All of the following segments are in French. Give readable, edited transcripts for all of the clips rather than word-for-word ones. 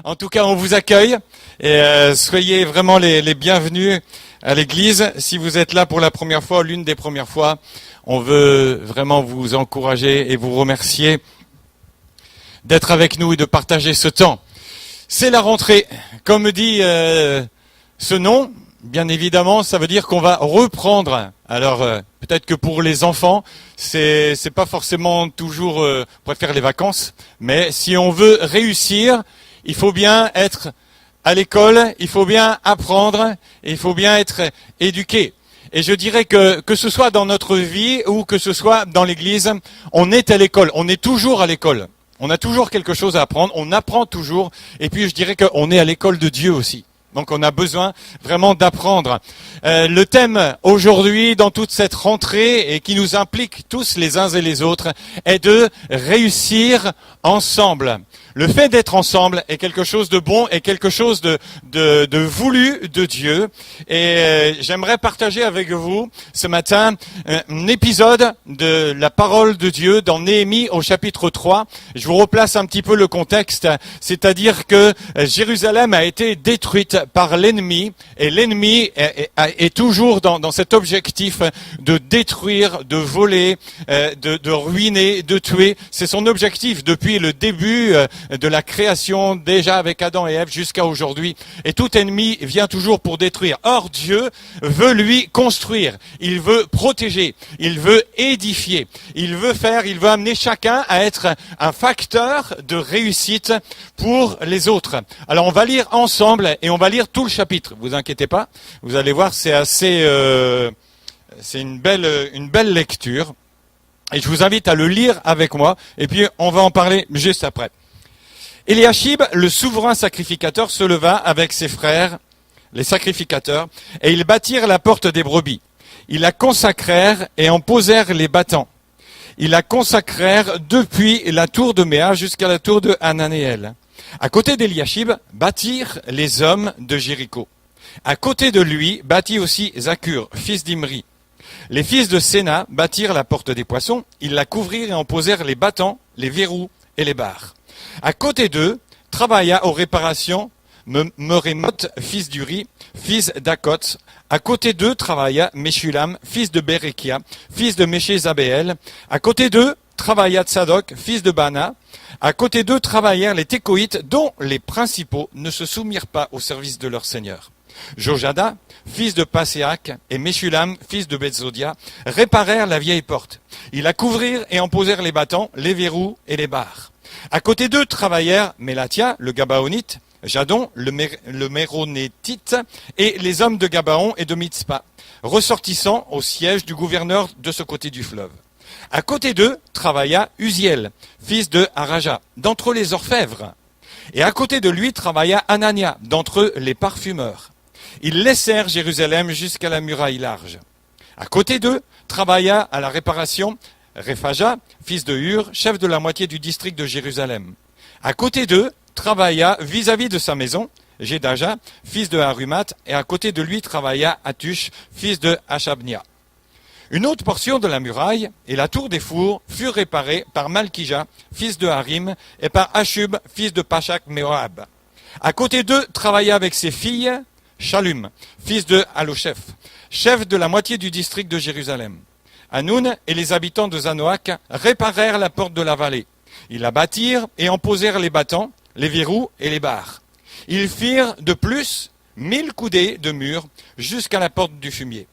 En tout cas, on vous accueille et soyez vraiment les bienvenus à l'église. Si vous êtes là pour la première fois, l'une des premières fois, on veut vraiment vous encourager et vous remercier d'être avec nous et de partager ce temps. C'est la rentrée. Comme dit ce nom, bien évidemment, ça veut dire qu'on va reprendre. Alors, peut-être que pour les enfants, c'est pas forcément toujours préfère les vacances, mais si on veut réussir, il faut bien être à l'école, il faut bien apprendre, et il faut bien être éduqué. Et je dirais que ce soit dans notre vie ou que ce soit dans l'église, on est à l'école, on est toujours à l'école. On a toujours quelque chose à apprendre, on apprend toujours, et puis je dirais qu'on est à l'école de Dieu aussi. Donc on a besoin vraiment d'apprendre. Le thème aujourd'hui dans toute cette rentrée et qui nous implique tous les uns et les autres est de réussir ensemble. Le fait d'être ensemble est quelque chose de bon et quelque chose de voulu de Dieu. Et j'aimerais partager avec vous ce matin un épisode de la parole de Dieu dans Néhémie au chapitre 3. Je vous replace un petit peu le contexte, c'est-à-dire que Jérusalem a été détruite par l'ennemi et l'ennemi est toujours dans cet objectif de détruire, de voler, de ruiner, de tuer. C'est son objectif depuis le début de la création, déjà avec Adam et Ève jusqu'à aujourd'hui. Et tout ennemi vient toujours pour détruire. Or, Dieu veut lui construire, il veut protéger, il veut édifier, il veut amener chacun à être un facteur de réussite pour les autres. Alors, on va lire ensemble et on va lire tout le chapitre. Vous inquiétez pas, vous allez voir, c'est une belle lecture. Et je vous invite à le lire avec moi et puis on va en parler juste après. Éliachib, le souverain sacrificateur, se leva avec ses frères, les sacrificateurs, et ils bâtirent la porte des brebis. Ils la consacrèrent et en posèrent les battants. Ils la consacrèrent depuis la tour de Méa jusqu'à la tour de Hananéel. À côté d'Éliachib, bâtirent les hommes de Jéricho. À côté de lui, bâtit aussi Zakur, fils d'Imri. Les fils de Séna bâtirent la porte des poissons. Ils la couvrirent et en posèrent les battants, les verrous et les barres. À côté d'eux, travailla aux réparations Merémoth, fils d'Uri, fils d'Akot. À côté d'eux, travailla Meshulam, fils de Berekia, fils de Méché-Zabéel. À côté d'eux, travailla Tsadok, fils de Bana. À côté d'eux, travaillèrent les Técoïtes, dont les principaux ne se soumirent pas au service de leur seigneur. Jojada, fils de Passéac, et Meshulam, fils de Betzodia, réparèrent la vieille porte. Ils la couvrirent et en posèrent les battants, les verrous et les barres. À côté d'eux travaillèrent Mélatia, le Gabaonite, Jadon, le Méronétite, et les hommes de Gabaon et de Mitzpah, ressortissant au siège du gouverneur de ce côté du fleuve. À côté d'eux travailla Uziel, fils de Haraja, d'entre les orfèvres. Et à côté de lui travailla Anania, d'entre les parfumeurs. Ils laissèrent Jérusalem jusqu'à la muraille large. À côté d'eux travailla à la réparation Rephaja, fils de Hur, chef de la moitié du district de Jérusalem. À côté d'eux travailla vis-à-vis de sa maison Jedaja, fils de Harumat, et à côté de lui travailla Atush, fils de Hashabnia. Une autre portion de la muraille et la tour des fours furent réparées par Malkija, fils de Harim, et par Ashub, fils de Pachak Meoab. À côté d'eux travailla avec ses filles Shalum, fils de Halochef, chef de la moitié du district de Jérusalem. Hanoun et les habitants de Zanoach réparèrent la porte de la vallée. Ils la bâtirent et en posèrent les battants, les verrous et les barres. Ils firent de plus 1000 coudées de mur jusqu'à la porte du fumier.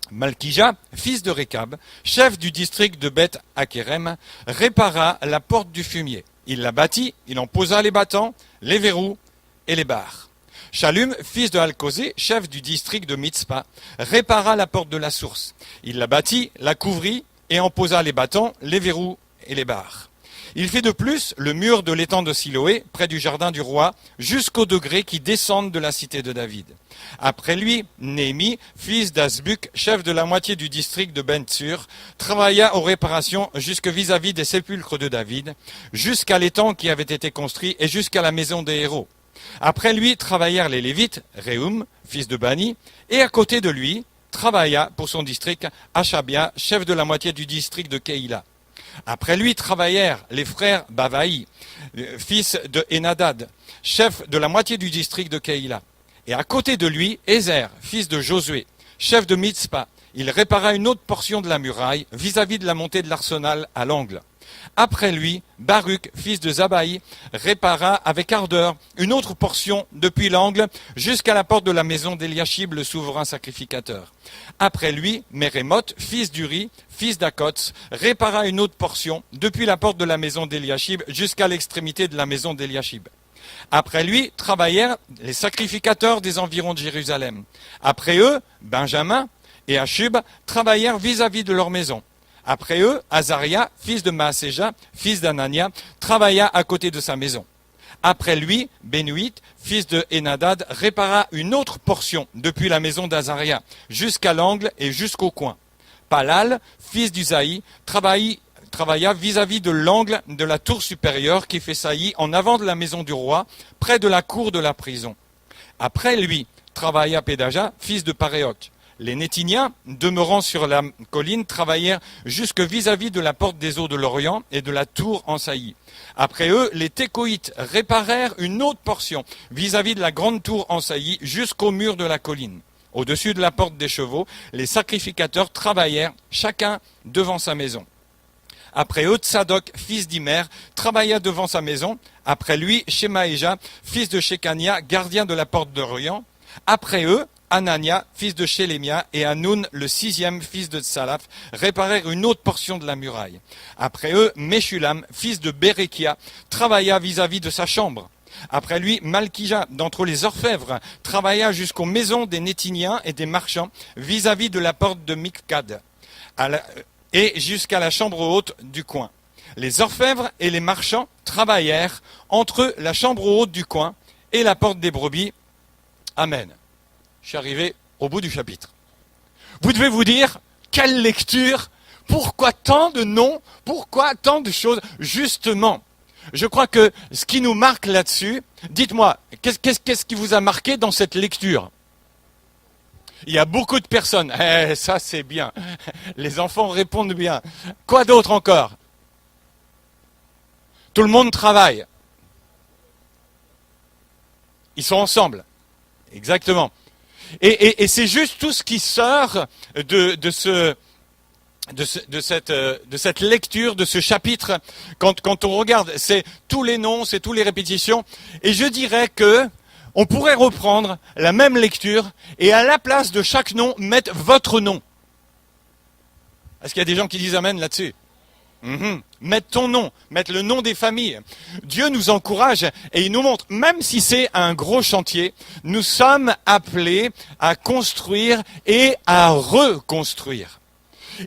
Malkija, fils de Rekab, chef du district de Beth Akerem, répara la porte du fumier. Il la bâtit, il en posa les battants, les verrous et les barres. Shalum, fils de Alcosé, chef du district de Mitzpah, répara la porte de la source. Il la bâtit, la couvrit et en posa les battants, les verrous et les barres. Il fit de plus le mur de l'étang de Siloé, près du jardin du roi, jusqu'aux degrés qui descendent de la cité de David. Après lui, Néhémie, fils d'Azbuk, chef de la moitié du district de Ben-Tsur, travailla aux réparations jusque vis-à-vis des sépulcres de David, jusqu'à l'étang qui avait été construit et jusqu'à la maison des héros. Après lui travaillèrent les Lévites, Réhum, fils de Bani, et à côté de lui travailla pour son district Hashabia, chef de la moitié du district de Keïla. Après lui travaillèrent les frères Bavaï, fils de Enadad, chef de la moitié du district de Keïla. Et à côté de lui, Ézer, fils de Josué, chef de Mitzpah. Il répara une autre portion de la muraille vis-à-vis de la montée de l'arsenal à l'angle. Après lui, Baruch, fils de Zabaï, répara avec ardeur une autre portion depuis l'angle jusqu'à la porte de la maison d'Eliashib, le souverain sacrificateur. Après lui, Mérémoth, fils d'Uri, fils d'Akots, répara une autre portion depuis la porte de la maison d'Eliashib jusqu'à l'extrémité de la maison d'Eliashib. Après lui, travaillèrent les sacrificateurs des environs de Jérusalem. Après eux, Benjamin et Achub travaillèrent vis-à-vis de leur maison. Après eux, Azaria, fils de Maaséja, fils d'Anania, travailla à côté de sa maison. Après lui, Bénuït, fils de Enadad, répara une autre portion depuis la maison d'Azaria, jusqu'à l'angle et jusqu'au coin. Palal, fils d'Usaï, travailla vis-à-vis de l'angle de la tour supérieure qui fait saillie en avant de la maison du roi, près de la cour de la prison. Après lui, travailla Pédaja, fils de Paréoc. Les Nétiniens, demeurant sur la colline, travaillèrent jusque vis-à-vis de la porte des eaux de l'Orient et de la tour en saillie. Après eux, les Técoïtes réparèrent une autre portion vis-à-vis de la grande tour en saillie jusqu'au mur de la colline. Au-dessus de la porte des chevaux, les sacrificateurs travaillèrent chacun devant sa maison. Après eux, Tsadok, fils d'Imer, travailla devant sa maison. Après lui, Shemaïja, fils de Shekania, gardien de la porte d'Orient. Après eux, Anania, fils de Shélémia, et Hanoun, le 6e fils de Tsalaf, réparèrent une autre portion de la muraille. Après eux, Meshulam, fils de Bérékia, travailla vis-à-vis de sa chambre. Après lui, Malkija, d'entre les orfèvres, travailla jusqu'aux maisons des Nétiniens et des marchands, vis-à-vis de la porte de Mikcad, et jusqu'à la chambre haute du coin. Les orfèvres et les marchands travaillèrent entre la chambre haute du coin et la porte des brebis. Amen. Je suis arrivé au bout du chapitre. Vous devez vous dire, quelle lecture, pourquoi tant de noms, pourquoi tant de choses, justement. Je crois que ce qui nous marque là-dessus, dites-moi, qu'est-ce qui vous a marqué dans cette lecture? Il y a beaucoup de personnes, ça c'est bien, les enfants répondent bien. Quoi d'autre encore? Tout le monde travaille. Ils sont ensemble, exactement. Et c'est juste tout ce qui sort de cette lecture, de ce chapitre, quand on regarde, c'est tous les noms, c'est toutes les répétitions. Et je dirais que on pourrait reprendre la même lecture et à la place de chaque nom, mettre votre nom. Est-ce qu'il y a des gens qui disent amen là-dessus? Mettre ton nom, mettre le nom des familles. Dieu nous encourage et il nous montre, même si c'est un gros chantier, nous sommes appelés à construire et à reconstruire.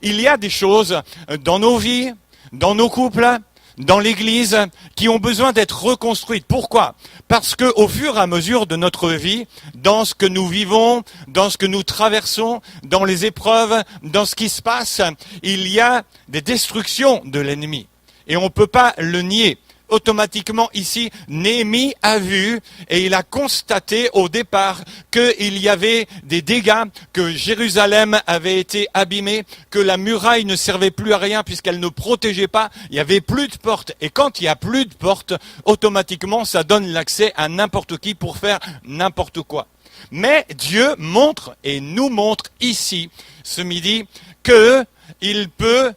Il y a des choses dans nos vies, dans nos couples, dans l'Église, qui ont besoin d'être reconstruites. Pourquoi? Parce que au fur et à mesure de notre vie, dans ce que nous vivons, dans ce que nous traversons, dans les épreuves, dans ce qui se passe, il y a des destructions de l'ennemi. Et on ne peut pas le nier. Automatiquement ici, Néhémie a vu et il a constaté au départ qu'il y avait des dégâts, que Jérusalem avait été abîmée, que la muraille ne servait plus à rien puisqu'elle ne protégeait pas, il n'y avait plus de portes. Et quand il n'y a plus de portes, automatiquement ça donne l'accès à n'importe qui pour faire n'importe quoi. Mais Dieu montre et nous montre ici, ce midi, qu'il peut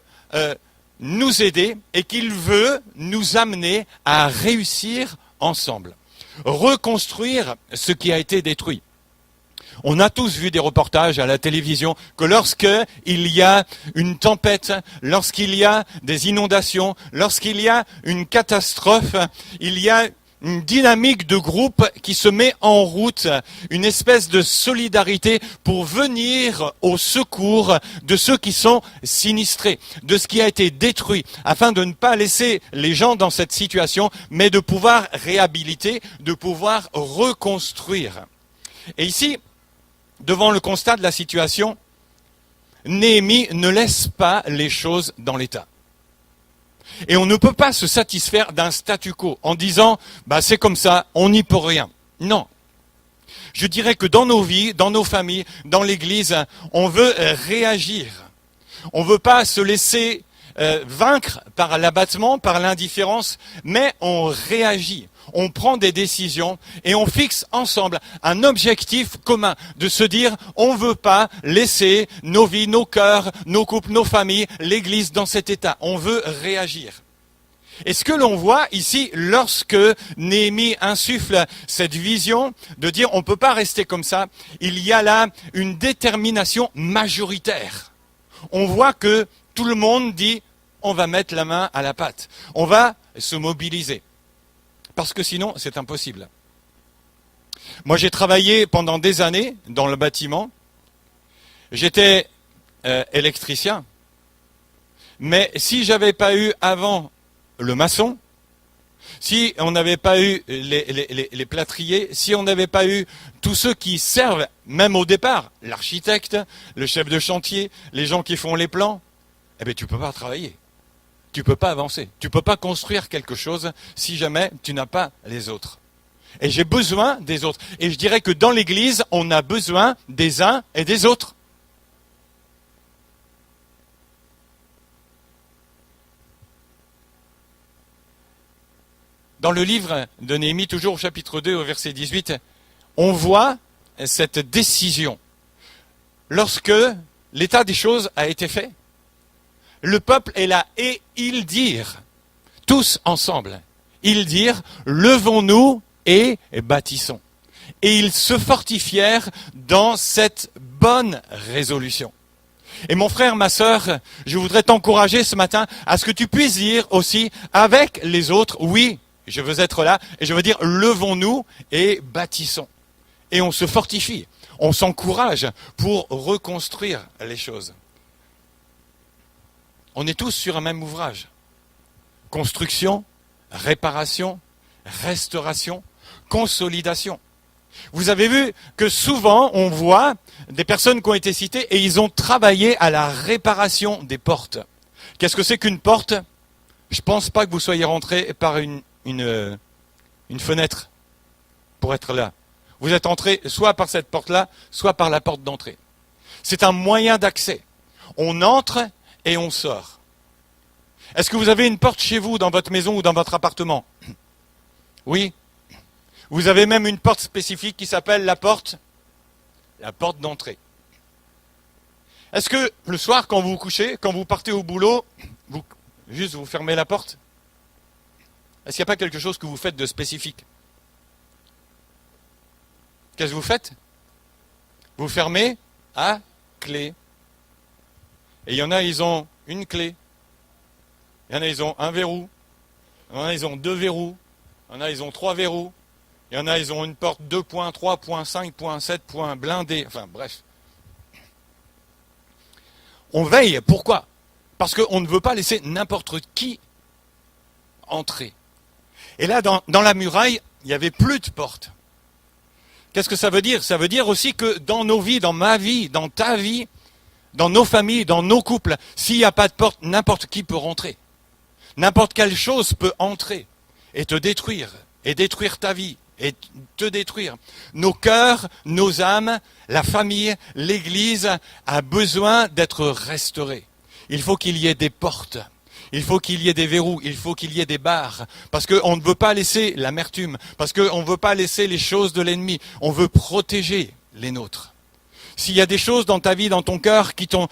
nous aider et qu'il veut nous amener à réussir ensemble. Reconstruire ce qui a été détruit. On a tous vu des reportages à la télévision que lorsqu'il y a une tempête, lorsqu'il y a des inondations, lorsqu'il y a une catastrophe, il y a une dynamique de groupe qui se met en route, une espèce de solidarité pour venir au secours de ceux qui sont sinistrés, de ce qui a été détruit, afin de ne pas laisser les gens dans cette situation, mais de pouvoir réhabiliter, de pouvoir reconstruire. Et ici, devant le constat de la situation, Néhémie ne laisse pas les choses dans l'état. Et on ne peut pas se satisfaire d'un statu quo en disant « c'est comme ça, on n'y peut rien ». Non. Je dirais que dans nos vies, dans nos familles, dans l'Église, on veut réagir. On ne veut pas se laisser vaincre par l'abattement, par l'indifférence, mais on réagit, on prend des décisions et on fixe ensemble un objectif commun de se dire on ne veut pas laisser nos vies, nos cœurs, nos couples, nos familles, l'Église dans cet état. On veut réagir. Et ce que l'on voit ici, lorsque Néhémie insuffle cette vision de dire on ne peut pas rester comme ça, il y a là une détermination majoritaire. On voit que tout le monde dit on va mettre la main à la pâte, on va se mobiliser. Parce que sinon, c'est impossible. Moi, j'ai travaillé pendant des années dans le bâtiment. J'étais électricien. Mais si j'avais pas eu avant le maçon, si on n'avait pas eu les plâtriers, si on n'avait pas eu tous ceux qui servent, même au départ, l'architecte, le chef de chantier, les gens qui font les plans, eh bien, tu ne peux pas travailler. Tu ne peux pas avancer. Tu ne peux pas construire quelque chose si jamais tu n'as pas les autres. Et j'ai besoin des autres. Et je dirais que dans l'Église, on a besoin des uns et des autres. Dans le livre de Néhémie, toujours au chapitre 2, au verset 18, on voit cette décision. Lorsque l'état des choses a été fait, le peuple est là et ils dirent, tous ensemble, ils dirent, levons-nous et bâtissons. Et ils se fortifièrent dans cette bonne résolution. Et mon frère, ma sœur, je voudrais t'encourager ce matin à ce que tu puisses dire aussi avec les autres, oui, je veux être là, et je veux dire, levons-nous et bâtissons. Et on se fortifie, on s'encourage pour reconstruire les choses. On est tous sur un même ouvrage. Construction, réparation, restauration, consolidation. Vous avez vu que souvent, on voit des personnes qui ont été citées et ils ont travaillé à la réparation des portes. Qu'est-ce que c'est qu'une porte ? Je ne pense pas que vous soyez rentré par une fenêtre pour être là. Vous êtes entré soit par cette porte-là, soit par la porte d'entrée. C'est un moyen d'accès. On entre et on sort. Est-ce que vous avez une porte chez vous, dans votre maison ou dans votre appartement ? Oui. Vous avez même une porte spécifique qui s'appelle la porte d'entrée. Est-ce que le soir, quand vous vous couchez, quand vous partez au boulot, vous fermez la porte ? Est-ce qu'il n'y a pas quelque chose que vous faites de spécifique ? Qu'est-ce que vous faites ? Vous fermez à clé. Et il y en a, ils ont une clé. Il y en a, ils ont un verrou. Il y en a, ils ont 2 verrous. Il y en a, ils ont 3 verrous. Il y en a, ils ont une porte 2 points, 3 points, 5 points, 7 points, blindée. Enfin, bref. On veille. Pourquoi ? Parce qu'on ne veut pas laisser n'importe qui entrer. Et là, dans la muraille, il n'y avait plus de porte. Qu'est-ce que ça veut dire ? Ça veut dire aussi que dans nos vies, dans ma vie, dans ta vie, dans nos familles, dans nos couples, s'il n'y a pas de porte, n'importe qui peut rentrer. N'importe quelle chose peut entrer et te détruire, et détruire ta vie, et te détruire. Nos cœurs, nos âmes, la famille, l'Église a besoin d'être restaurée. Il faut qu'il y ait des portes. Il faut qu'il y ait des verrous, il faut qu'il y ait des barres, parce qu'on ne veut pas laisser l'amertume, parce qu'on ne veut pas laisser les choses de l'ennemi, on veut protéger les nôtres. S'il y a des choses dans ta vie, dans ton cœur, qui t'ont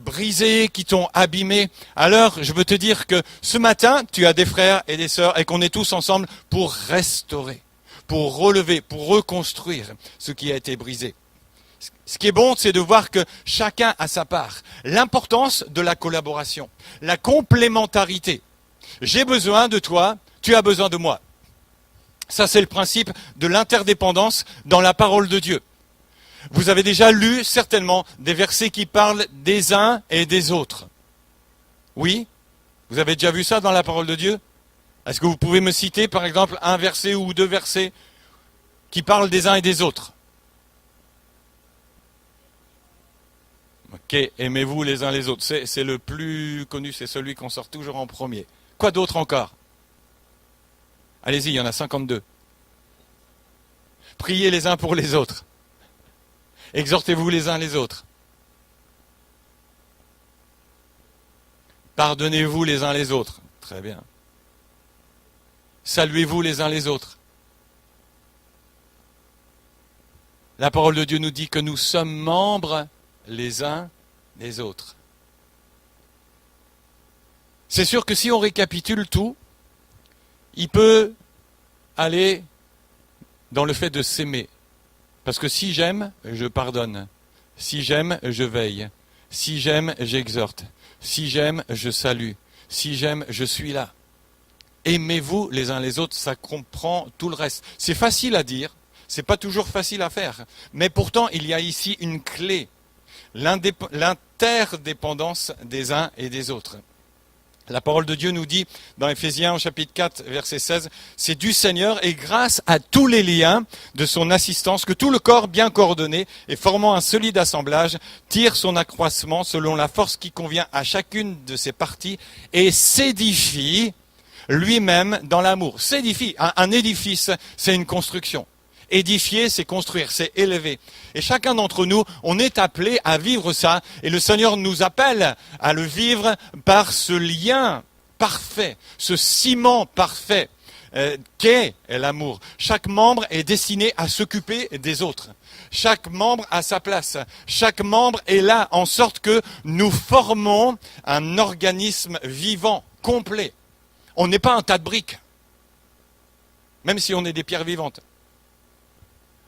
brisé, qui t'ont abîmé, alors je veux te dire que ce matin, tu as des frères et des sœurs et qu'on est tous ensemble pour restaurer, pour relever, pour reconstruire ce qui a été brisé. Ce qui est bon, c'est de voir que chacun a sa part. L'importance de la collaboration, la complémentarité. J'ai besoin de toi, tu as besoin de moi. Ça, c'est le principe de l'interdépendance dans la parole de Dieu. Vous avez déjà lu certainement des versets qui parlent des uns et des autres. Oui ? Vous avez déjà vu ça dans la parole de Dieu ? Est-ce que vous pouvez me citer, par exemple, un verset ou 2 versets qui parlent des uns et des autres ? Ok, aimez-vous les uns les autres. C'est le plus connu, c'est celui qu'on sort toujours en premier. Quoi d'autre encore ? Allez-y, il y en a 52. Priez les uns pour les autres. Exhortez-vous les uns les autres. Pardonnez-vous les uns les autres. Très bien. Saluez-vous les uns les autres. La parole de Dieu nous dit que nous sommes membres les uns des autres. C'est sûr que si on récapitule tout, il peut aller dans le fait de s'aimer. Parce que si j'aime, je pardonne. Si j'aime, je veille. Si j'aime, j'exhorte. Si j'aime, je salue. Si j'aime, je suis là. Aimez-vous les uns les autres, ça comprend tout le reste. C'est facile à dire, c'est pas toujours facile à faire. Mais pourtant, il y a ici une clé. L'interdépendance des uns et des autres. La parole de Dieu nous dit dans Éphésiens au chapitre 4, verset 16, « C'est du Seigneur et grâce à tous les liens de son assistance que tout le corps bien coordonné et formant un solide assemblage tire son accroissement selon la force qui convient à chacune de ses parties et s'édifie lui-même dans l'amour. » S'édifie. Un édifice, c'est une construction. Édifier, c'est construire, c'est élever. Et chacun d'entre nous, on est appelé à vivre ça. Et le Seigneur nous appelle à le vivre par ce lien parfait, ce ciment parfait qu'est l'amour. Chaque membre est destiné à s'occuper des autres. Chaque membre a sa place. Chaque membre est là en sorte que nous formons un organisme vivant, complet. On n'est pas un tas de briques, même si on est des pierres vivantes.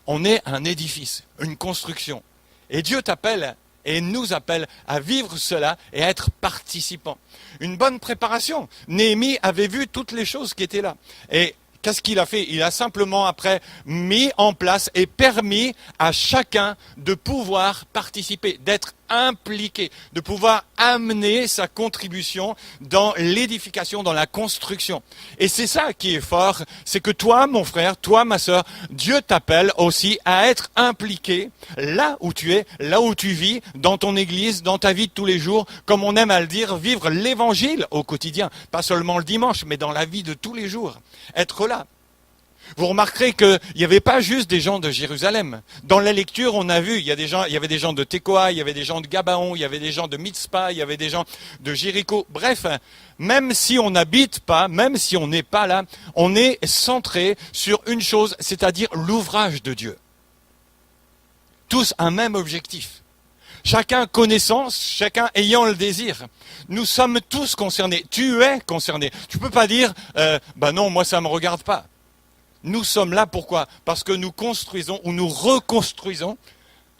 On est un édifice, une construction. Et Dieu t'appelle et nous appelle à vivre cela et à être participants. Une bonne préparation. Néhémie avait vu toutes les choses qui étaient là. Et qu'est-ce qu'il a fait? Il a simplement après mis en place et permis à chacun de pouvoir participer, d'être impliqué, de pouvoir amener sa contribution dans l'édification, dans la construction. Et c'est ça qui est fort, c'est que toi, mon frère, toi, ma sœur, Dieu t'appelle aussi à être impliqué là où tu es, là où tu vis, dans ton église, dans ta vie de tous les jours, comme on aime à le dire, vivre l'évangile au quotidien, pas seulement le dimanche, mais dans la vie de tous les jours, être là. Vous remarquerez qu'il n'y avait pas juste des gens de Jérusalem. Dans la lecture, on a vu, il y avait des gens de Tekoa, il y avait des gens de Gabaon, il y avait des gens de Mitzpah, il y avait des gens de Jéricho. Bref, même si on n'habite pas, même si on n'est pas là, on est centré sur une chose, c'est-à-dire l'ouvrage de Dieu. Tous un même objectif. Chacun connaissance, chacun ayant le désir. Nous sommes tous concernés. Tu es concerné. Tu peux pas dire, non, moi ça me regarde pas. Nous sommes là, pourquoi? Parce que nous construisons ou nous reconstruisons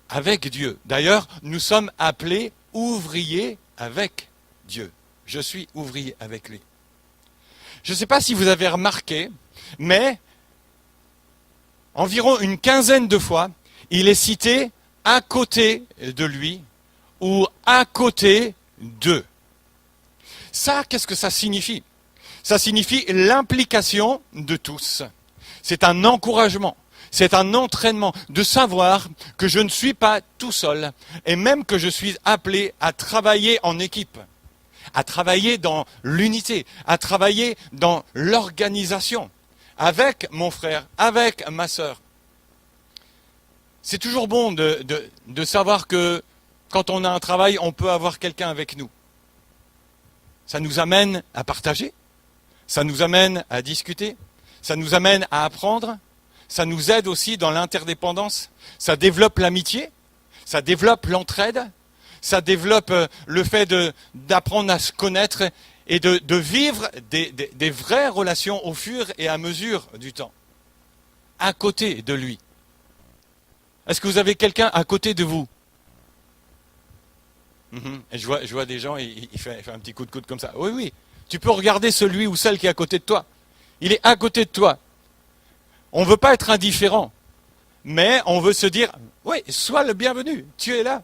avec Dieu. D'ailleurs, nous sommes appelés ouvriers avec Dieu. Je suis ouvrier avec lui. Je ne sais pas si vous avez remarqué, mais environ une quinzaine de fois, il est cité à côté de lui ou à côté d'eux. Ça, qu'est-ce que ça signifie? Ça signifie l'implication de tous. C'est un encouragement, c'est un entraînement de savoir que je ne suis pas tout seul et même que je suis appelé à travailler en équipe, à travailler dans l'unité, à travailler dans l'organisation avec mon frère, avec ma sœur. C'est toujours bon de savoir que quand on a un travail, on peut avoir quelqu'un avec nous. Ça nous amène à partager, ça nous amène à discuter. Ça nous amène à apprendre, ça nous aide aussi dans l'interdépendance, ça développe l'amitié, ça développe l'entraide, ça développe le fait d'apprendre à se connaître et de vivre des vraies relations au fur et à mesure du temps, à côté de lui. Est-ce que vous avez quelqu'un à côté de vous? Et je vois des gens, il fait un petit coup de coude comme ça. Oui, oui, tu peux regarder celui ou celle qui est à côté de toi. Il est à côté de toi. On ne veut pas être indifférent, mais on veut se dire, oui, sois le bienvenu, tu es là.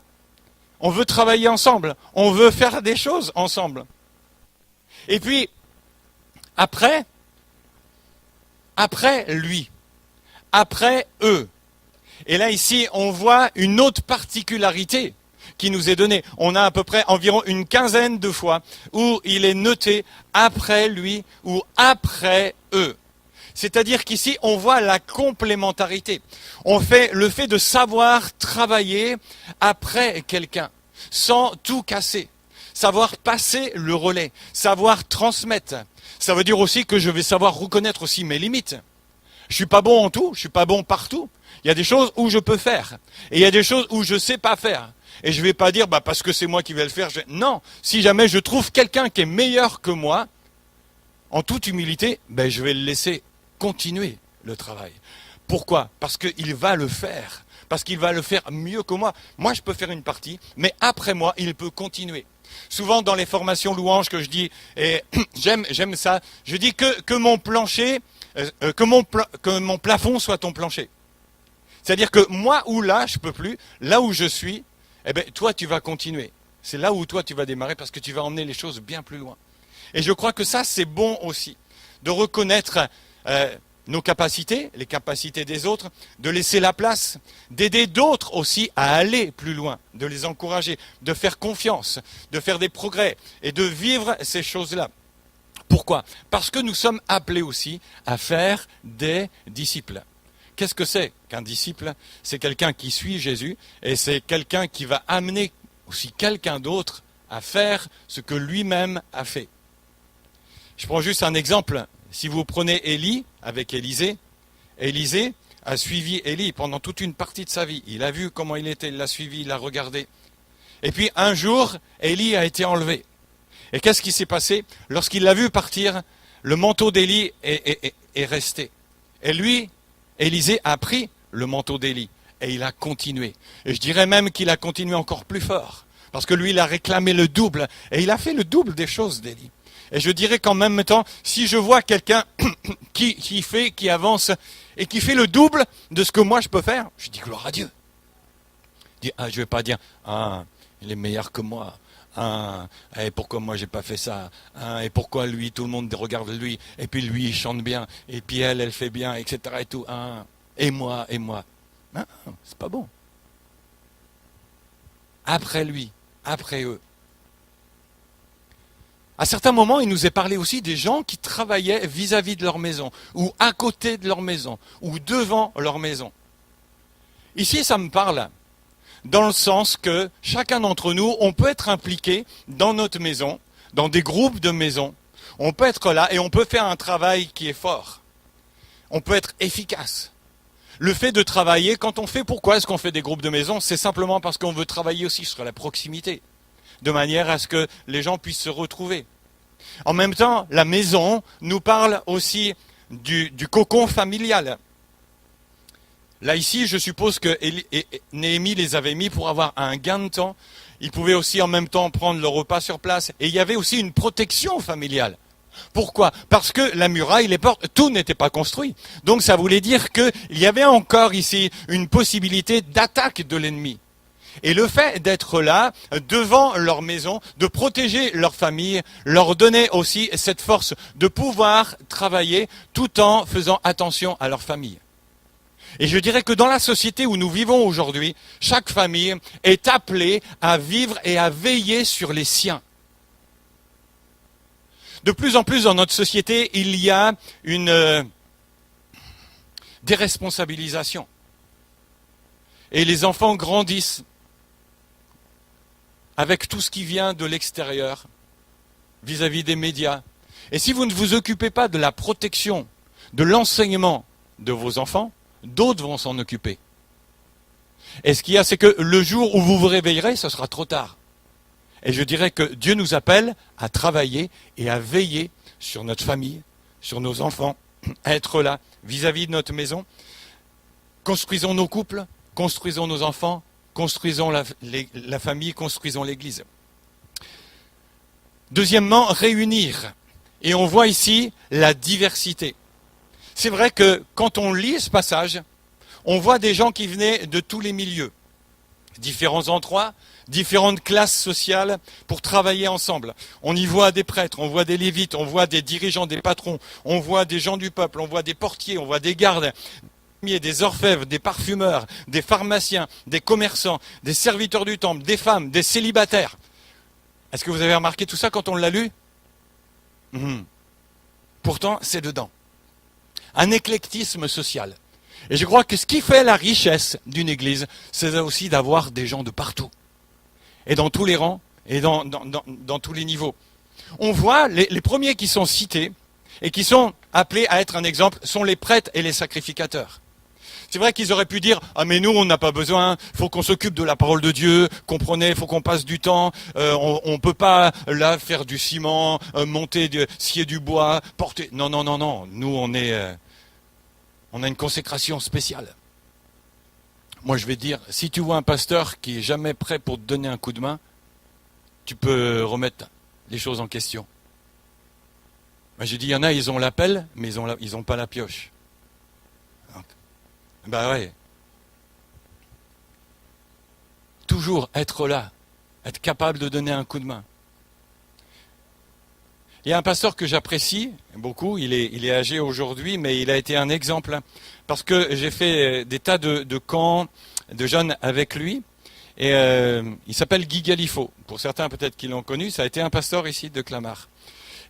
On veut travailler ensemble, on veut faire des choses ensemble. Et puis, après lui, après eux. Et là, ici, on voit une autre particularité qui nous est donnée. On a à peu près environ une quinzaine de fois où il est noté après lui ou après eux. C'est-à-dire qu'ici, on voit la complémentarité. On fait le fait de savoir travailler après quelqu'un, sans tout casser. savoir passer le relais, savoir transmettre. Ça veut dire aussi que je vais savoir reconnaître aussi mes limites. Je suis pas bon en tout, je suis pas bon partout. Il y a des choses où je peux faire. Et il y a des choses où je sais pas faire. Et je vais pas dire, parce que c'est moi qui vais le faire. Non, si jamais je trouve quelqu'un qui est meilleur que moi, en toute humilité, je vais le laisser continuer le travail. Pourquoi? Parce qu'il va le faire. Parce qu'il va le faire mieux que moi. Moi, je peux faire une partie, mais après moi, il peut continuer. Souvent, dans les formations louanges que je dis, et j'aime ça, je dis que mon plancher, que mon plafond soit ton plancher. C'est-à-dire que moi, où là, je peux plus, là où je suis, toi, tu vas continuer. C'est là où toi, tu vas démarrer parce que tu vas emmener les choses bien plus loin. Et je crois que ça, c'est bon aussi, de reconnaître nos capacités, les capacités des autres, de laisser la place, d'aider d'autres aussi à aller plus loin, de les encourager, de faire confiance, de faire des progrès et de vivre ces choses-là. Pourquoi? Parce que nous sommes appelés aussi à faire des disciples. Qu'est-ce que c'est qu'un disciple? C'est quelqu'un qui suit Jésus et c'est quelqu'un qui va amener aussi quelqu'un d'autre à faire ce que lui-même a fait. Je prends juste un exemple. Si vous prenez Élie avec Élisée, Élisée a suivi Élie pendant toute une partie de sa vie. Il a vu comment il était, il l'a suivi, il l'a regardé. Et puis un jour, Élie a été enlevé. Et qu'est-ce qui s'est passé? Lorsqu'il l'a vu partir, le manteau d'Élie est resté. Et lui, Élisée a pris le manteau d'Élie et il a continué. Et je dirais même qu'il a continué encore plus fort. Parce que lui, il a réclamé le double. Et il a fait le double des choses d'Élie. Et je dirais qu'en même temps, si je vois quelqu'un qui avance et qui fait le double de ce que moi je peux faire, je dis gloire à Dieu. Je ne vais pas dire, il est meilleur que moi. Et pourquoi moi j'ai pas fait ça? Et pourquoi lui, tout le monde regarde lui, et puis lui il chante bien, et puis elle fait bien, etc. Et tout. Et moi. C'est pas bon. Après lui, après eux. À certains moments, il nous est parlé aussi des gens qui travaillaient vis-à-vis de leur maison, ou à côté de leur maison, ou devant leur maison. Ici, ça me parle dans le sens que chacun d'entre nous, on peut être impliqué dans notre maison, dans des groupes de maisons. On peut être là et on peut faire un travail qui est fort. On peut être efficace. Le fait de travailler, quand on fait, pourquoi est-ce qu'on fait des groupes de maisons? C'est simplement parce qu'on veut travailler aussi sur la proximité, de manière à ce que les gens puissent se retrouver. En même temps, la maison nous parle aussi du cocon familial. Là, ici, je suppose que Néhémie les avait mis pour avoir un gain de temps. Ils pouvaient aussi en même temps prendre le repas sur place. Et il y avait aussi une protection familiale. Pourquoi? Parce que la muraille, les portes, tout n'était pas construit. Donc ça voulait dire qu'il y avait encore ici une possibilité d'attaque de l'ennemi. Et le fait d'être là, devant leur maison, de protéger leur famille, leur donnait aussi cette force de pouvoir travailler tout en faisant attention à leur famille. Et je dirais que dans la société où nous vivons aujourd'hui, chaque famille est appelée à vivre et à veiller sur les siens. De plus en plus dans notre société, il y a une déresponsabilisation. Et les enfants grandissent avec tout ce qui vient de l'extérieur, vis-à-vis des médias. Et si vous ne vous occupez pas de la protection, de l'enseignement de vos enfants, d'autres vont s'en occuper. Et ce qu'il y a, c'est que le jour où vous vous réveillerez, ce sera trop tard. Et je dirais que Dieu nous appelle à travailler et à veiller sur notre famille, sur nos enfants, à être là, vis-à-vis de notre maison. Construisons nos couples, construisons nos enfants, construisons la famille, construisons l'Église. Deuxièmement, réunir. Et on voit ici la diversité. C'est vrai que quand on lit ce passage, on voit des gens qui venaient de tous les milieux, différents endroits, différentes classes sociales pour travailler ensemble. On y voit des prêtres, on voit des lévites, on voit des dirigeants, des patrons, on voit des gens du peuple, on voit des portiers, on voit des gardes, des orfèvres, des parfumeurs, des pharmaciens, des commerçants, des serviteurs du temple, des femmes, des célibataires. Est-ce que vous avez remarqué tout ça quand on l'a lu? Pourtant, c'est dedans. Un éclectisme social. Et je crois que ce qui fait la richesse d'une église, c'est aussi d'avoir des gens de partout. Et dans tous les rangs et dans tous les niveaux. On voit les premiers qui sont cités et qui sont appelés à être un exemple sont les prêtres et les sacrificateurs. C'est vrai qu'ils auraient pu dire « Ah mais nous on n'a pas besoin, il faut qu'on s'occupe de la parole de Dieu, comprenez, il faut qu'on passe du temps, on ne peut pas là faire du ciment, scier du bois, porter... » Non, nous on a une consécration spéciale. Moi je vais dire, si tu vois un pasteur qui est jamais prêt pour te donner un coup de main, tu peux remettre les choses en question. Moi j'ai dit, il y en a, ils ont l'appel, mais ils ont pas la pioche. Ben ouais. Toujours être là, être capable de donner un coup de main. Il y a un pasteur que j'apprécie beaucoup, il est âgé aujourd'hui, mais il a été un exemple. Parce que j'ai fait des tas de camps de jeunes avec lui. Et il s'appelle Guy Galifot. Pour certains peut-être qui l'ont connu, ça a été un pasteur ici de Clamart.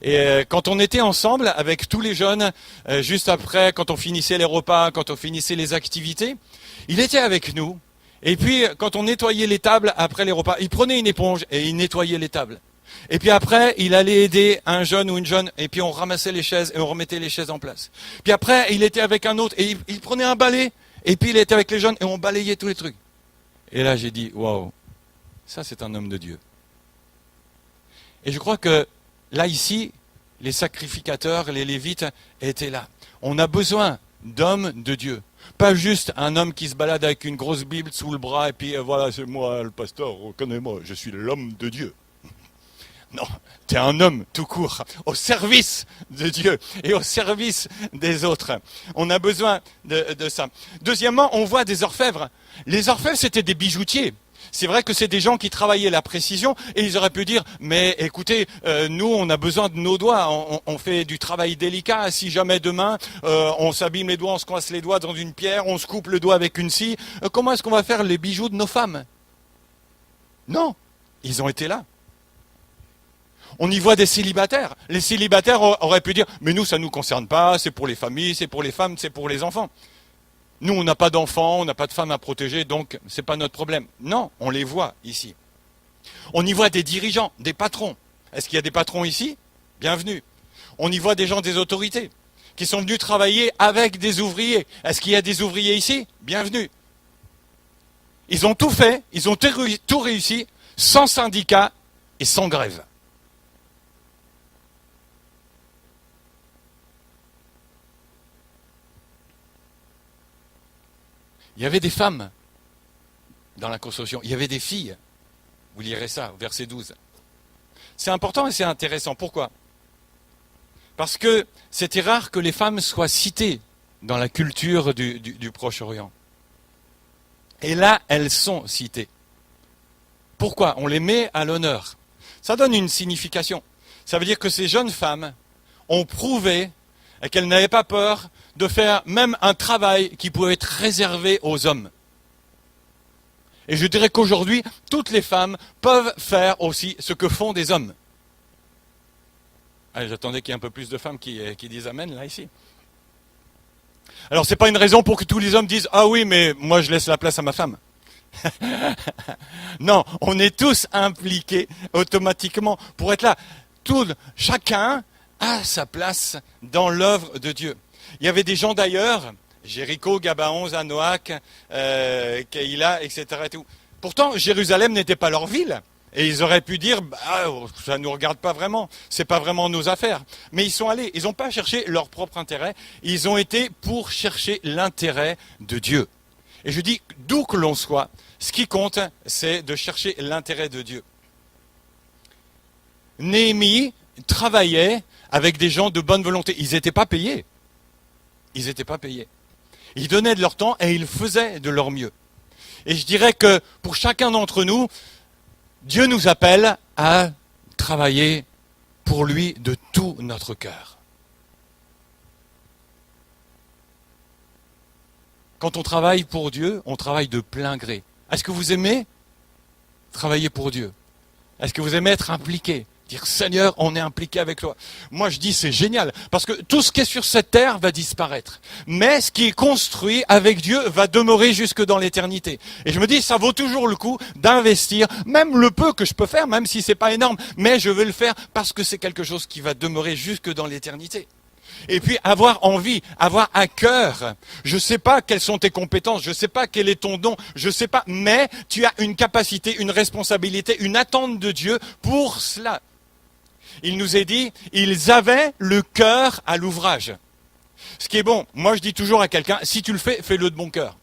Et quand on était ensemble avec tous les jeunes, juste après, quand on finissait les repas, quand on finissait les activités, il était avec nous. Et puis, quand on nettoyait les tables après les repas, il prenait une éponge et il nettoyait les tables. Et puis après, il allait aider un jeune ou une jeune, et puis on ramassait les chaises et on remettait les chaises en place. Puis après, il était avec un autre et il prenait un balai, et puis il était avec les jeunes et on balayait tous les trucs. Et là, j'ai dit, waouh, ça c'est un homme de Dieu. Et je crois que là, ici, les sacrificateurs, les lévites étaient là. On a besoin d'hommes de Dieu. Pas juste un homme qui se balade avec une grosse Bible sous le bras et puis voilà, c'est moi le pasteur, reconnais-moi, je suis l'homme de Dieu. Non, tu es un homme tout court, au service de Dieu et au service des autres. On a besoin de ça. Deuxièmement, on voit des orfèvres. Les orfèvres, c'était des bijoutiers. C'est vrai que c'est des gens qui travaillaient la précision et ils auraient pu dire « Mais écoutez, nous on a besoin de nos doigts, on fait du travail délicat, si jamais demain on s'abîme les doigts, on se coince les doigts dans une pierre, on se coupe le doigt avec une scie, comment est-ce qu'on va faire les bijoux de nos femmes ?» Non, ils ont été là. On y voit des célibataires. Les célibataires auraient pu dire « Mais nous ça ne nous concerne pas, c'est pour les familles, c'est pour les femmes, c'est pour les enfants. » Nous, on n'a pas d'enfants, on n'a pas de femmes à protéger, donc ce n'est pas notre problème. Non, on les voit ici. On y voit des dirigeants, des patrons. Est-ce qu'il y a des patrons ici? Bienvenue. On y voit des gens des autorités qui sont venus travailler avec des ouvriers. Est-ce qu'il y a des ouvriers ici? Bienvenue. Ils ont tout fait, ils ont tout réussi, sans syndicat et sans grève. Il y avait des femmes dans la construction, il y avait des filles. Vous lirez ça, au verset 12. C'est important et c'est intéressant. Pourquoi? Parce que c'était rare que les femmes soient citées dans la culture du Proche-Orient. Et là, elles sont citées. Pourquoi? On les met à l'honneur. Ça donne une signification. Ça veut dire que ces jeunes femmes ont prouvé qu'elles n'avaient pas peur de faire même un travail qui pouvait être réservé aux hommes. Et je dirais qu'aujourd'hui, toutes les femmes peuvent faire aussi ce que font des hommes. Allez, j'attendais qu'il y ait un peu plus de femmes qui disent Amen, là, ici. Alors, ce n'est pas une raison pour que tous les hommes disent « Ah oui, mais moi, je laisse la place à ma femme. » Non, on est tous impliqués automatiquement pour être là. Chacun a sa place dans l'œuvre de Dieu. Il y avait des gens d'ailleurs, Jéricho, Gabaon, Zanoac, Keïla, etc. Et tout. Pourtant, Jérusalem n'était pas leur ville. Et ils auraient pu dire, bah, ça ne nous regarde pas vraiment, c'est pas vraiment nos affaires. Mais ils sont allés, ils n'ont pas cherché leur propre intérêt, ils ont été pour chercher l'intérêt de Dieu. Et je dis, d'où que l'on soit, ce qui compte, c'est de chercher l'intérêt de Dieu. Néhémie travaillait avec des gens de bonne volonté. Ils n'étaient pas payés. Ils n'étaient pas payés. Ils donnaient de leur temps et ils faisaient de leur mieux. Et je dirais que pour chacun d'entre nous, Dieu nous appelle à travailler pour lui de tout notre cœur. Quand on travaille pour Dieu, on travaille de plein gré. Est-ce que vous aimez travailler pour Dieu? Est-ce que vous aimez être impliqué Dire Seigneur, on est impliqué avec toi. Moi je dis c'est génial, parce que tout ce qui est sur cette terre va disparaître. Mais ce qui est construit avec Dieu va demeurer jusque dans l'éternité. Et je me dis ça vaut toujours le coup d'investir, même le peu que je peux faire, même si c'est pas énorme, mais je veux le faire parce que c'est quelque chose qui va demeurer jusque dans l'éternité. Et puis avoir envie, avoir à cœur. Je sais pas quelles sont tes compétences, je sais pas quel est ton don, je sais pas, mais tu as une capacité, une responsabilité, une attente de Dieu pour cela. Il nous est dit, ils avaient le cœur à l'ouvrage. Ce qui est bon, moi je dis toujours à quelqu'un, si tu le fais, fais-le de bon cœur.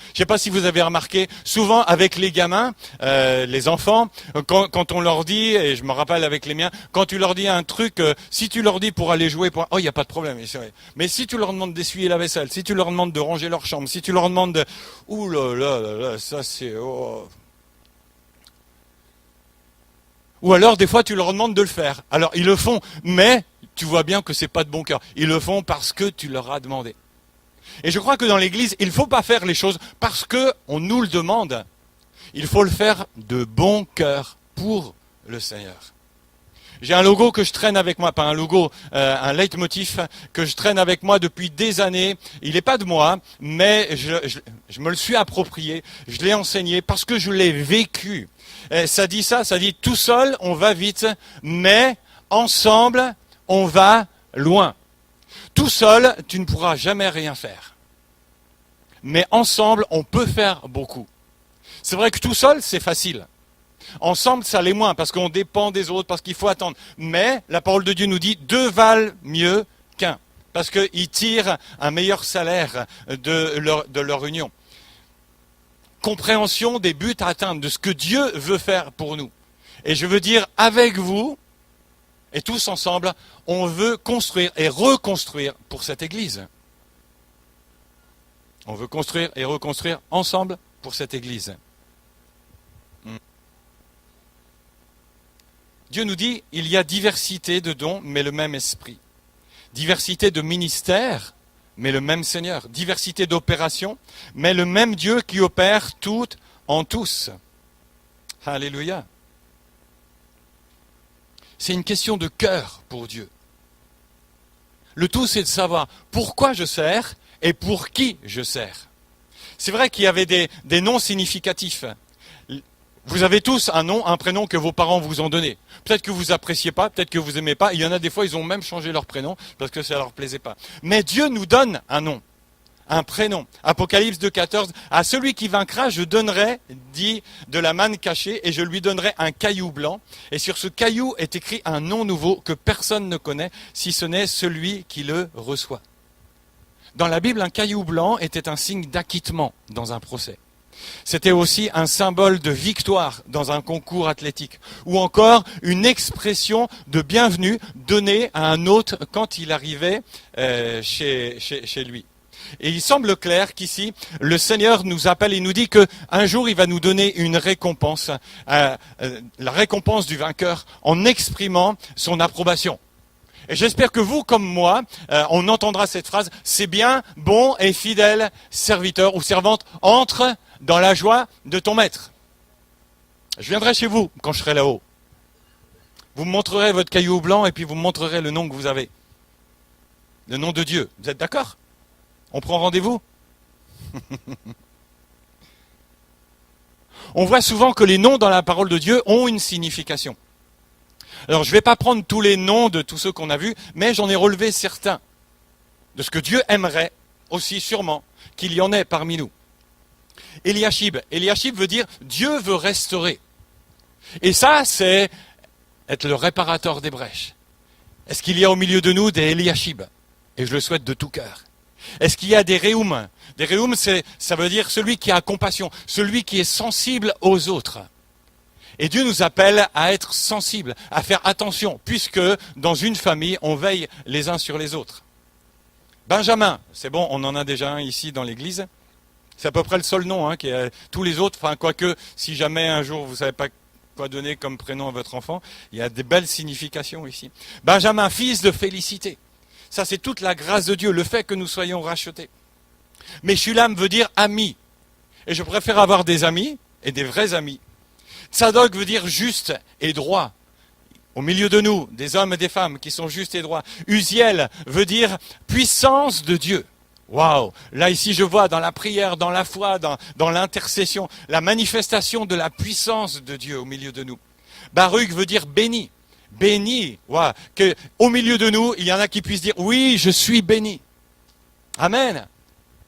Je ne sais pas si vous avez remarqué, souvent avec les gamins, les enfants, quand on leur dit, et je me rappelle avec les miens, quand tu leur dis un truc, si tu leur dis pour aller jouer, oh il n'y a pas de problème, mais si tu leur demandes d'essuyer la vaisselle, si tu leur demandes de ranger leur chambre, si tu leur demandes de... Ouh là là là là, ça c'est... Oh. Ou alors, des fois, tu leur demandes de le faire. Alors, ils le font, mais tu vois bien que c'est pas de bon cœur. Ils le font parce que tu leur as demandé. Et je crois que dans l'Église, il ne faut pas faire les choses parce qu'on nous le demande. Il faut le faire de bon cœur pour le Seigneur. J'ai un logo que je traîne avec moi, pas un logo, un leitmotiv que je traîne avec moi depuis des années. Il n'est pas de moi, mais je me le suis approprié, je l'ai enseigné parce que je l'ai vécu. Et ça dit tout seul on va vite, mais ensemble on va loin. Tout seul tu ne pourras jamais rien faire. Mais ensemble on peut faire beaucoup. C'est vrai que tout seul c'est facile. Ensemble, ça l'est moins, parce qu'on dépend des autres, parce qu'il faut attendre. Mais la parole de Dieu nous dit, deux valent mieux qu'un, parce qu'ils tirent un meilleur salaire de leur union. Compréhension des buts à atteindre, de ce que Dieu veut faire pour nous. Et je veux dire, avec vous, et tous ensemble, on veut construire et reconstruire pour cette Église. On veut construire et reconstruire ensemble pour cette Église. Dieu nous dit, il y a diversité de dons, mais le même esprit. Diversité de ministères, mais le même Seigneur. Diversité d'opérations, mais le même Dieu qui opère tout en tous. Alléluia. C'est une question de cœur pour Dieu. Le tout, c'est de savoir pourquoi je sers et pour qui je sers. C'est vrai qu'il y avait des noms significatifs. Vous avez tous un nom, un prénom que vos parents vous ont donné. Peut-être que vous appréciez pas, peut-être que vous aimez pas. Il y en a des fois, ils ont même changé leur prénom parce que ça leur plaisait pas. Mais Dieu nous donne un nom, un prénom. Apocalypse 2,14. À celui qui vaincra, je donnerai, dit, de la manne cachée et je lui donnerai un caillou blanc. Et sur ce caillou est écrit un nom nouveau que personne ne connaît, si ce n'est celui qui le reçoit. Dans la Bible, un caillou blanc était un signe d'acquittement dans un procès. C'était aussi un symbole de victoire dans un concours athlétique, ou encore une expression de bienvenue donnée à un hôte quand il arrivait chez lui. Et il semble clair qu'ici, le Seigneur nous appelle et nous dit qu'un jour, il va nous donner une récompense, la récompense du vainqueur, en exprimant son approbation. Et j'espère que vous, comme moi, on entendra cette phrase, c'est bien, bon et fidèle serviteur ou servante, entre dans la joie de ton maître. Je viendrai chez vous quand je serai là-haut. Vous me montrerez votre caillou blanc et puis vous me montrerez le nom que vous avez. Le nom de Dieu. Vous êtes d'accord ? On prend rendez-vous ? On voit souvent que les noms dans la parole de Dieu ont une signification. Alors je ne vais pas prendre tous les noms de tous ceux qu'on a vus, mais j'en ai relevé certains. De ce que Dieu aimerait aussi sûrement qu'il y en ait parmi nous. Eliashib. Eliashib veut dire Dieu veut restaurer. Et ça, c'est être le réparateur des brèches. Est-ce qu'il y a au milieu de nous des Eliashib ? Et je le souhaite de tout cœur. Est-ce qu'il y a des Réoum ? Des Réoum, ça veut dire celui qui a compassion, celui qui est sensible aux autres. Et Dieu nous appelle à être sensibles, à faire attention, puisque dans une famille, on veille les uns sur les autres. Benjamin, c'est bon, on en a déjà un ici dans l'église. C'est à peu près le seul nom, qui est tous les autres, enfin quoique, si jamais un jour vous ne savez pas quoi donner comme prénom à votre enfant, il y a des belles significations ici. Benjamin, fils de félicité. Ça, c'est toute la grâce de Dieu, le fait que nous soyons rachetés. Meshulam veut dire ami. Et je préfère avoir des amis, et des vrais amis. Tsadok veut dire juste et droit. au milieu de nous, des hommes et des femmes qui sont justes et droits. Uziel veut dire puissance de Dieu. Waouh! Là, ici, je vois dans la prière, dans la foi, dans l'intercession, la manifestation de la puissance de Dieu au milieu de nous. Baruch veut dire béni. Béni. Waouh! Que, au milieu de nous, il y en a qui puissent dire, oui, je suis béni. Amen.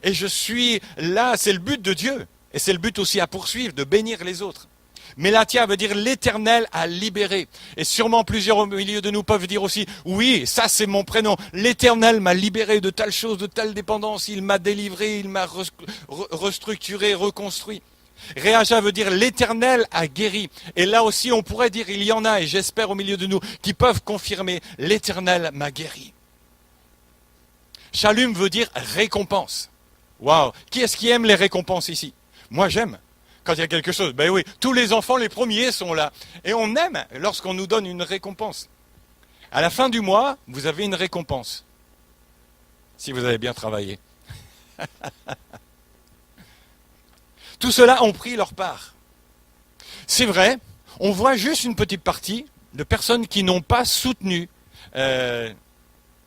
Et je suis là, c'est le but de Dieu. Et c'est le but aussi à poursuivre, de bénir les autres. Mélatia veut dire l'Éternel a libéré. Et sûrement plusieurs au milieu de nous peuvent dire aussi, oui, ça c'est mon prénom. L'Éternel m'a libéré de telle chose, de telle dépendance. Il m'a délivré, il m'a restructuré, reconstruit. Réaja veut dire l'Éternel a guéri. Et là aussi on pourrait dire, il y en a, et j'espère au milieu de nous, qui peuvent confirmer, l'Éternel m'a guéri. Shalom veut dire récompense. Waouh! Qui est-ce qui aime les récompenses ici? Moi j'aime. Quand il y a quelque chose, ben oui, tous les enfants, les premiers sont là. Et on aime lorsqu'on nous donne une récompense. À la fin du mois, vous avez une récompense. Si vous avez bien travaillé. Tout cela ont pris leur part. C'est vrai, on voit juste une petite partie de personnes qui n'ont pas soutenu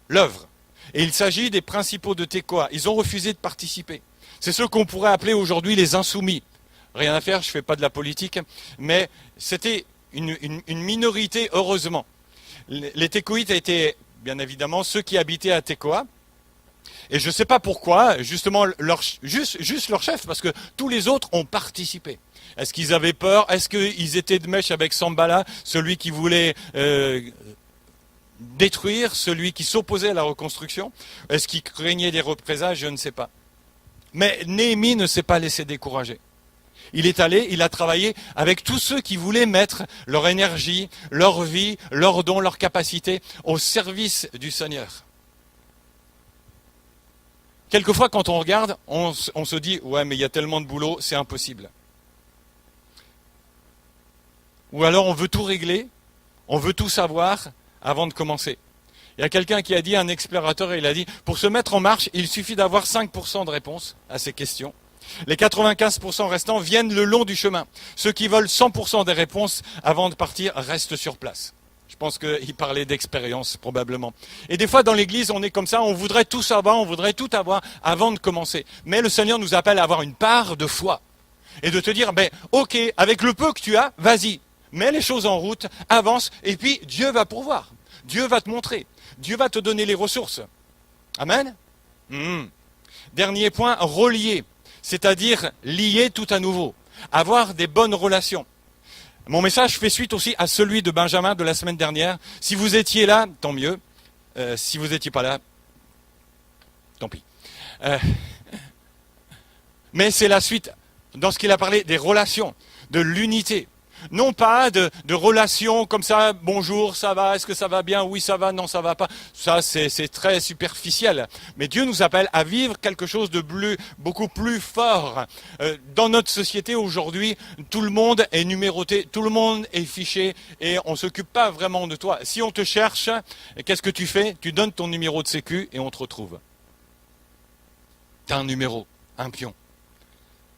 l'œuvre. Et il s'agit des principaux de Tekoa. Ils ont refusé de participer. C'est ceux qu'on pourrait appeler aujourd'hui les insoumis. Rien à faire, je ne fais pas de la politique, mais c'était une minorité, heureusement. Les Tekoïtes étaient, bien évidemment, ceux qui habitaient à Tekoa. Et je ne sais pas pourquoi, justement, juste leur chef, parce que tous les autres ont participé. Est-ce qu'ils avaient peur? Est-ce qu'ils étaient de mèche avec Sambala, celui qui voulait détruire, celui qui s'opposait à la reconstruction? Est-ce qu'ils craignaient des représailles? Je ne sais pas. Mais Néhémie ne s'est pas laissé décourager. Il est allé, il a travaillé avec tous ceux qui voulaient mettre leur énergie, leur vie, leurs dons, leurs capacités au service du Seigneur. Quelquefois, quand on regarde, on se dit « Ouais, mais il y a tellement de boulot, c'est impossible. » Ou alors on veut tout régler, on veut tout savoir avant de commencer. Il y a quelqu'un qui a dit, un explorateur, il a dit « Pour se mettre en marche, il suffit d'avoir 5% de réponses à ces questions. » Les 95% restants viennent le long du chemin. Ceux qui veulent 100% des réponses avant de partir restent sur place. Je pense qu'il parlait d'expérience, probablement. Et des fois, dans l'église, on est comme ça, on voudrait tout savoir, on voudrait tout avoir avant de commencer. Mais le Seigneur nous appelle à avoir une part de foi. Et de te dire, ben, ok, avec le peu que tu as, vas-y. Mets les choses en route, avance, et puis Dieu va pourvoir. Dieu va te montrer. Dieu va te donner les ressources. Amen. Dernier point, relier. C'est-à-dire lier tout à nouveau, avoir des bonnes relations. Mon message fait suite aussi à celui de Benjamin de la semaine dernière. Si vous étiez là, tant mieux. Si vous n'étiez pas là, tant pis. Mais c'est la suite dans ce qu'il a parlé des relations, de l'unité. Non pas de relations comme ça, bonjour, ça va, est-ce que ça va bien, oui ça va, non ça va pas. Ça c'est très superficiel. Mais Dieu nous appelle à vivre quelque chose de beaucoup plus fort. Dans notre société aujourd'hui, tout le monde est numéroté, tout le monde est fiché et on ne s'occupe pas vraiment de toi. Si on te cherche, qu'est-ce que tu fais? Tu donnes ton numéro de sécu et on te retrouve. Tu as un numéro, un pion.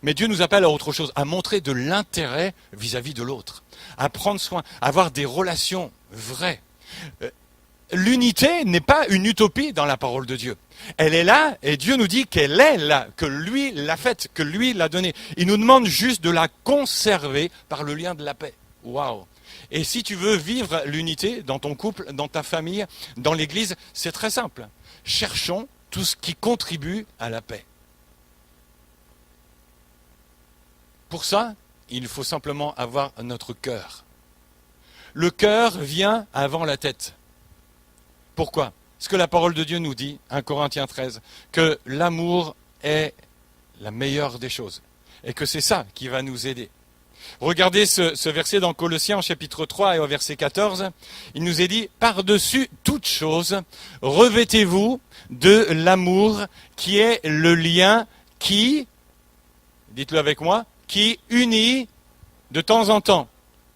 Mais Dieu nous appelle à autre chose, à montrer de l'intérêt vis-à-vis de l'autre, à prendre soin, à avoir des relations vraies. L'unité n'est pas une utopie dans la parole de Dieu. Elle est là et Dieu nous dit qu'elle est là, que lui l'a faite, que lui l'a donnée. Il nous demande juste de la conserver par le lien de la paix. Waouh! Et si tu veux vivre l'unité dans ton couple, dans ta famille, dans l'église, c'est très simple. Cherchons tout ce qui contribue à la paix. Pour ça, il faut simplement avoir notre cœur. Le cœur vient avant la tête. Pourquoi? Parce que la parole de Dieu nous dit, 1 Corinthiens 13, que l'amour est la meilleure des choses. Et que c'est ça qui va nous aider. Regardez ce verset dans Colossiens au chapitre 3 et au verset 14. Il nous est dit, par-dessus toute chose, revêtez-vous de l'amour qui est le lien qui, dites-le avec moi, qui unit de temps en temps,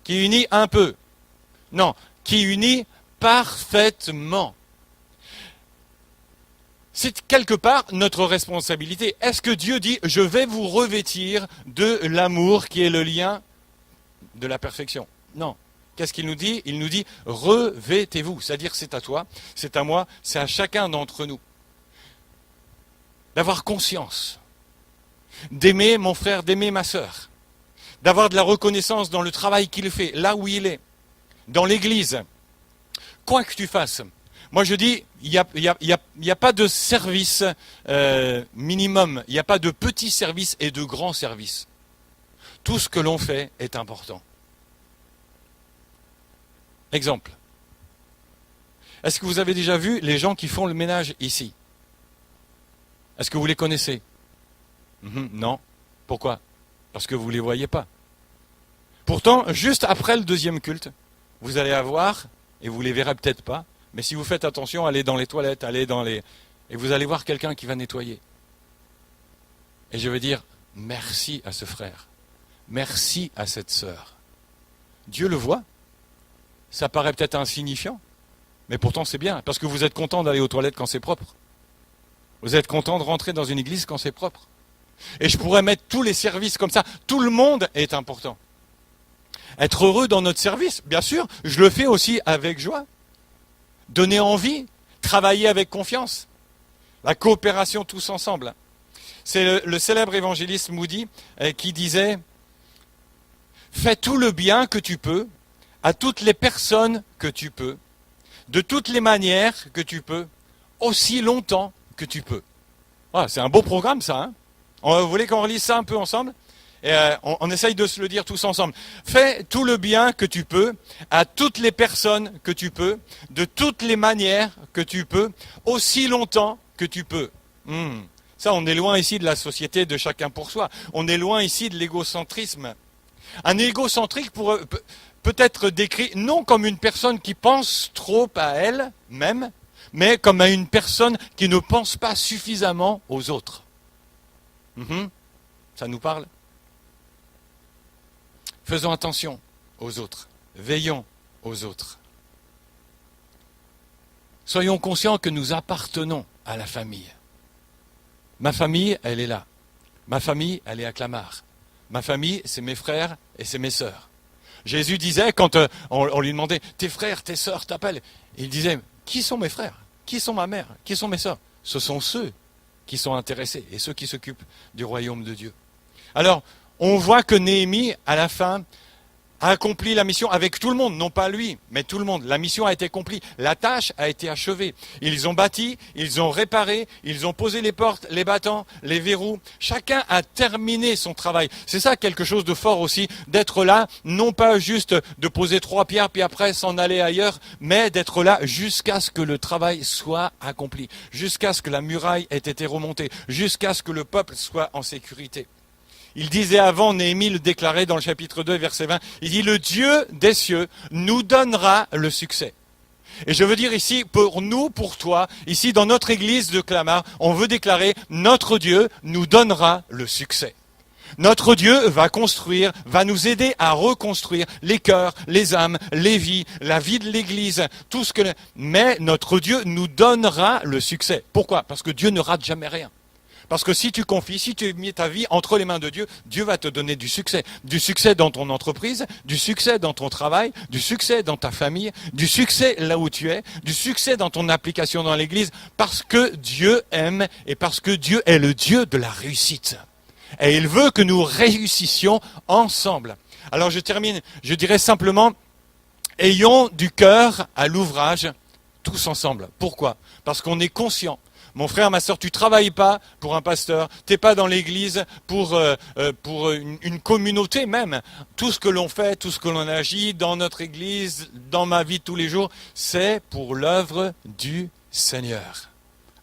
qui unit un peu. Non, qui unit parfaitement. C'est quelque part notre responsabilité. Est-ce que Dieu dit, je vais vous revêtir de l'amour qui est le lien de la perfection? Non. qu'est-ce qu'il nous dit? Il nous dit revêtez-vous, c'est-à-dire c'est à toi, c'est à moi, c'est à chacun d'entre nous. D'avoir conscience, d'aimer mon frère, d'aimer ma sœur, d'avoir de la reconnaissance dans le travail qu'il fait, là où il est, dans l'église, quoi que tu fasses. Moi je dis, il n'y a pas de service minimum, il n'y a pas de petits services et de grands services. Tout ce que l'on fait est important. Exemple. Est-ce que vous avez déjà vu les gens qui font le ménage ici? Est-ce que vous les connaissez? Non. Pourquoi? Parce que vous ne les voyez pas. Pourtant, juste après le deuxième culte, vous allez avoir, et vous ne les verrez peut-être pas, mais si vous faites attention, allez dans les toilettes, et vous allez voir quelqu'un qui va nettoyer. Et je veux dire, merci à ce frère. Merci à cette sœur. Dieu le voit. Ça paraît peut-être insignifiant, mais pourtant c'est bien, parce que vous êtes content d'aller aux toilettes quand c'est propre. Vous êtes content de rentrer dans une église quand c'est propre. Et je pourrais mettre tous les services comme ça. Tout le monde est important. Être heureux dans notre service, bien sûr, je le fais aussi avec joie. Donner envie, travailler avec confiance. La coopération tous ensemble. C'est le célèbre évangéliste Moody qui disait « Fais tout le bien que tu peux, à toutes les personnes que tu peux, de toutes les manières que tu peux, aussi longtemps que tu peux. » Voilà, c'est un beau programme ça. Hein, vous voulez qu'on relise ça un peu ensemble? Et on essaye de se le dire tous ensemble. Fais tout le bien que tu peux, à toutes les personnes que tu peux, de toutes les manières que tu peux, aussi longtemps que tu peux. Ça, on est loin ici de la société de chacun pour soi. On est loin ici de l'égocentrisme. Un égocentrique peut être décrit non comme une personne qui pense trop à elle-même, mais comme à une personne qui ne pense pas suffisamment aux autres. Ça nous parle? Faisons attention aux autres. Veillons aux autres. Soyons conscients que nous appartenons à la famille. Ma famille, elle est là. Ma famille, elle est à Clamart. Ma famille, c'est mes frères et c'est mes sœurs. Jésus disait, quand on lui demandait, tes frères, tes sœurs t'appellent, il disait, qui sont mes frères? Qui sont ma mère? Qui sont mes sœurs? Ce sont ceux qui sont intéressés et ceux qui s'occupent du royaume de Dieu. Alors, on voit que Néhémie, à la fin, a accompli la mission avec tout le monde, non pas lui, mais tout le monde. La mission a été accomplie, la tâche a été achevée. Ils ont bâti, ils ont réparé, ils ont posé les portes, les battants, les verrous. Chacun a terminé son travail. C'est ça quelque chose de fort aussi, d'être là, non pas juste de poser 3 pierres puis après s'en aller ailleurs, mais d'être là jusqu'à ce que le travail soit accompli, jusqu'à ce que la muraille ait été remontée, jusqu'à ce que le peuple soit en sécurité. Il disait avant, Néhémie le déclarait dans le chapitre 2, verset 20, il dit « Le Dieu des cieux nous donnera le succès ». Et je veux dire ici, pour nous, pour toi, ici dans notre église de Clamart, on veut déclarer « Notre Dieu nous donnera le succès ». Notre Dieu va construire, va nous aider à reconstruire les cœurs, les âmes, les vies, la vie de l'église, tout ce que... Mais notre Dieu nous donnera le succès. Pourquoi? Parce que Dieu ne rate jamais rien. Parce que si tu confies, si tu mets ta vie entre les mains de Dieu, Dieu va te donner du succès. Du succès dans ton entreprise, du succès dans ton travail, du succès dans ta famille, du succès là où tu es, du succès dans ton application dans l'église, parce que Dieu aime et parce que Dieu est le Dieu de la réussite. Et il veut que nous réussissions ensemble. Alors je termine, je dirais simplement, ayons du cœur à l'ouvrage tous ensemble. Pourquoi? Parce qu'on est conscient. Mon frère, ma sœur, tu travailles pas pour un pasteur, t'es pas dans l'église pour une communauté même. Tout ce que l'on fait, tout ce que l'on agit dans notre église, dans ma vie de tous les jours, c'est pour l'œuvre du Seigneur.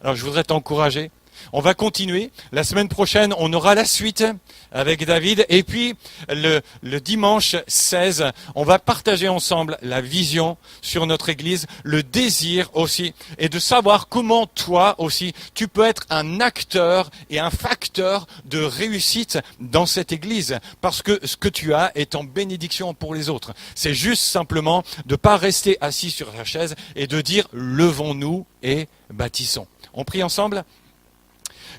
Alors je voudrais t'encourager. On va continuer. La semaine prochaine, on aura la suite avec David. Et puis, le dimanche 16, on va partager ensemble la vision sur notre Église, le désir aussi, et de savoir comment toi aussi, tu peux être un acteur et un facteur de réussite dans cette Église. Parce que ce que tu as est en bénédiction pour les autres. C'est juste simplement de ne pas rester assis sur la chaise et de dire « levons-nous et bâtissons ». On prie ensemble ?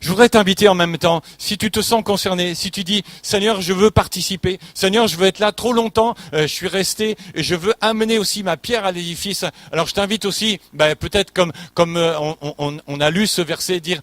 Je voudrais t'inviter en même temps, si tu te sens concerné, si tu dis, Seigneur, je veux participer, Seigneur, je veux être là trop longtemps, je suis resté, et je veux amener aussi ma pierre à l'édifice. Alors je t'invite aussi, peut-être comme on a lu ce verset, dire,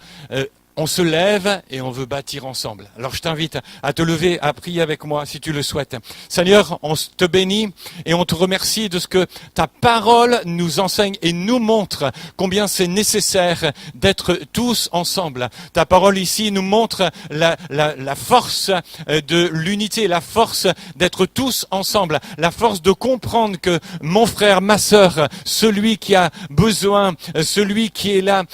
on se lève et on veut bâtir ensemble. Alors je t'invite à te lever, à prier avec moi si tu le souhaites. Seigneur, on te bénit et on te remercie de ce que ta parole nous enseigne et nous montre combien c'est nécessaire d'être tous ensemble. Ta parole ici nous montre la force de l'unité, la force d'être tous ensemble, la force de comprendre que mon frère, ma sœur, celui qui a besoin, celui qui est là,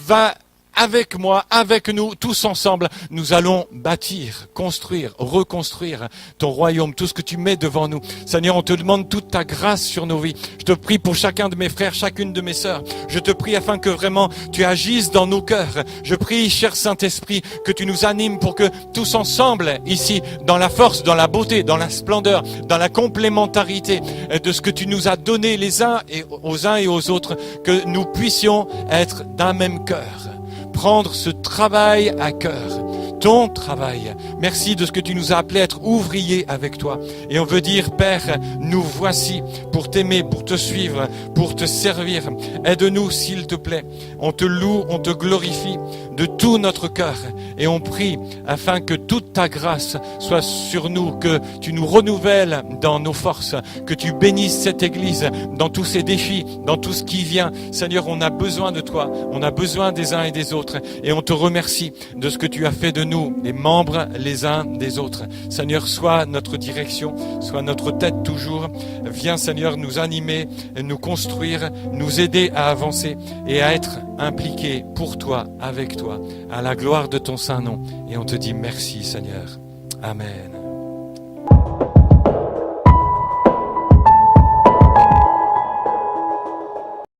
va avec moi, avec nous, tous ensemble, nous allons bâtir, construire, reconstruire ton royaume, tout ce que tu mets devant nous. Seigneur, on te demande toute ta grâce sur nos vies. Je te prie pour chacun de mes frères, chacune de mes sœurs. Je te prie afin que vraiment tu agisses dans nos cœurs. Je prie, cher Saint-Esprit, que tu nous animes pour que tous ensemble, ici, dans la force, dans la beauté, dans la splendeur, dans la complémentarité de ce que tu nous as donné les uns et aux autres, que nous puissions être d'un même cœur. Prendre ce travail à cœur, ton travail. Merci de ce que tu nous as appelés à être ouvriers avec toi. Et on veut dire, Père, nous voici pour t'aimer, pour te suivre, pour te servir. Aide-nous, s'il te plaît. On te loue, on te glorifie de tout notre cœur. Et on prie afin que toute ta grâce soit sur nous, que tu nous renouvelles dans nos forces, que tu bénisses cette Église dans tous ses défis, dans tout ce qui vient. Seigneur, on a besoin de toi. On a besoin des uns et des autres. Et on te remercie de ce que tu as fait de nous, les membres les uns des autres. Seigneur, sois notre direction, sois notre tête toujours. Viens, Seigneur, nous animer, nous construire, nous aider à avancer et à être impliqués pour toi, avec toi, à la gloire de ton Saint-Nom. Et on te dit merci, Seigneur. Amen.